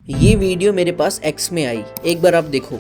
ये वीडियो मेरे पास एक्स में आई, एक बार आप देखो।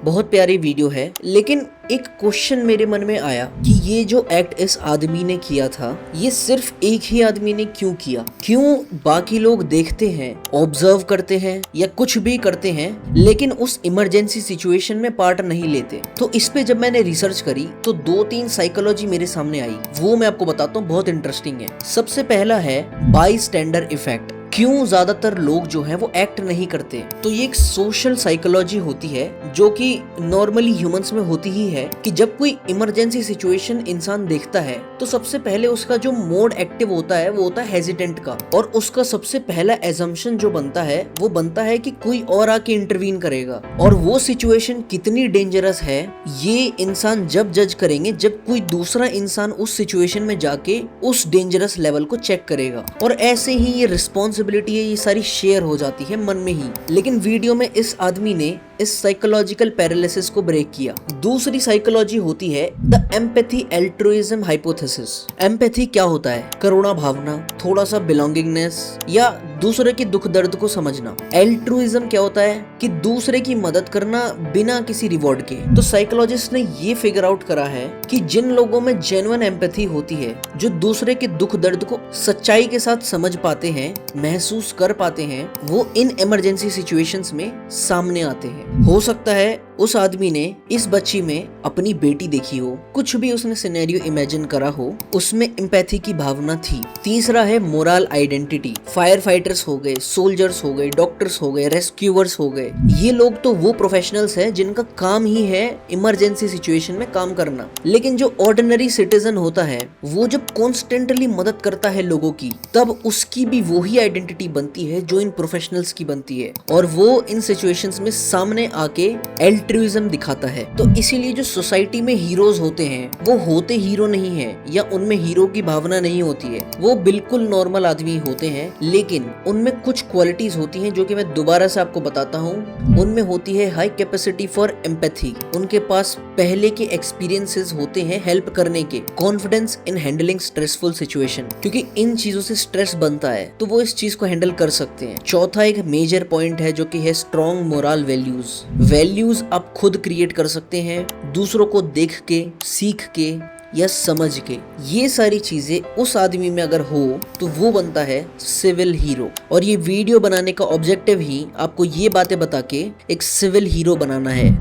बहुत प्यारी वीडियो है, लेकिन एक क्वेश्चन मेरे मन में आया कि ये जो एक्ट इस आदमी ने किया था, ये सिर्फ एक ही आदमी ने क्यों किया? क्यों बाकी लोग देखते हैं, ऑब्जर्व करते हैं या कुछ भी करते हैं, लेकिन उस इमरजेंसी सिचुएशन में पार्ट नहीं लेते? तो इस पे जब मैंने रिसर्च करी तो 2-3 साइकोलॉजी मेरे सामने आई, वो मैं आपको बताता हूँ, बहुत इंटरेस्टिंग है। सबसे पहला है बाई स्टैंडर इफेक्ट। क्यों ज्यादातर लोग जो है वो एक्ट नहीं करते? तो ये एक सोशल साइकोलॉजी होती है जो कि नॉर्मली ह्यूमंस में होती ही है कि जब कोई इमरजेंसी सिचुएशन इंसान देखता है तो सबसे पहले उसका जो मोड एक्टिव होता है वो होता है हेजिटेंट का, और उसका सबसे पहला एजम्पशन जो बनता है कि कोई और आके इंटरवीन करेगा। और वो सिचुएशन कितनी डेंजरस है ये इंसान जब जज करेंगे जब कोई दूसरा इंसान उस सिचुएशन में जाके उस डेंजरस लेवल को चेक करेगा, और ऐसे ही ये रिस्पॉन्सिबिलिटी है, ये सारी शेयर हो जाती है मन में ही। लेकिन वीडियो में इस आदमी ने इस साइकोलॉजिकल पैरालिसिस को ब्रेक किया। दूसरी साइकोलॉजी होती है the empathy altruism hypothesis. Empathy क्या होता है? करुणा भावना, थोड़ा सा बिलोंगिंगनेस या दूसरे के दुख दर्द को समझना। एल्ट्रुइज्म क्या होता है कि दूसरे की मदद करना बिना किसी रिवॉर्ड के। तो साइकोलॉजिस्ट ने ये फिगर आउट करा है कि जिन लोगों में जेन्युइन एम्पैथी होती है, जो दूसरे के दुख दर्द को सच्चाई के साथ समझ पाते हैं, महसूस कर पाते हैं, वो इन इमरजेंसी सिचुएशंस में सामने आते हैं। हो सकता है उस आदमी ने इस बच्ची में अपनी बेटी देखी हो, कुछ भी उसने सिनेरियो इमेजिन करा हो, उसमें एम्पैथी की भावना थी। तीसरा है मोरल आइडेंटिटी। फायर फाइटर्स हो गए, सोल्जर्स हो गए, डॉक्टर्स हो गए, रेस्क्यूअर्स हो गए, ये लोग तो वो प्रोफेशनल्स हैं जिनका काम ही है इमरजेंसी सिचुएशन में काम करना। लेकिन जो ऑर्डिनरी सिटीजन होता है, वो जब कॉन्स्टेंटली मदद करता है लोगों की, तब उसकी भी वही आइडेंटिटी बनती है जो इन प्रोफेशनल्स की बनती है, और वो इन सिचुएशंस में सामने आके एल्ट्रुइज्म दिखाता है। तो इसीलिए जो सोसाइटी में हीरोज होते हैं वो होते हीरो नहीं है, या उनमें हीरो की भावना नहीं होती है, वो बिल्कुल नॉर्मल आदमी होते हैं, लेकिन उनमें कुछ क्वालिटीज होती हैं जो कि मैं दोबारा से आपको बताता हूँ। उनमें होती है हाई कैपेसिटी फॉर एम्पैथी, उनके पास पहले के एक्सपीरियंसेस होते हैं हेल्प करने के, confidence in handling stressful situation, क्योंकि इन चीजों से स्ट्रेस बनता है तो वो इस चीज को हैंडल कर सकते हैं। चौथा एक मेजर पॉइंट है जो कि है स्ट्रॉन्ग मोरल वैल्यूज आप खुद क्रिएट कर सकते हैं, दूसरों को देख के, सीख के या समझ के। ये सारी चीजें उस आदमी में अगर हो तो वो बनता है सिविल हीरो। और ये वीडियो बनाने का ऑब्जेक्टिव ही आपको ये बातें बता के एक सिविल हीरो बनाना है।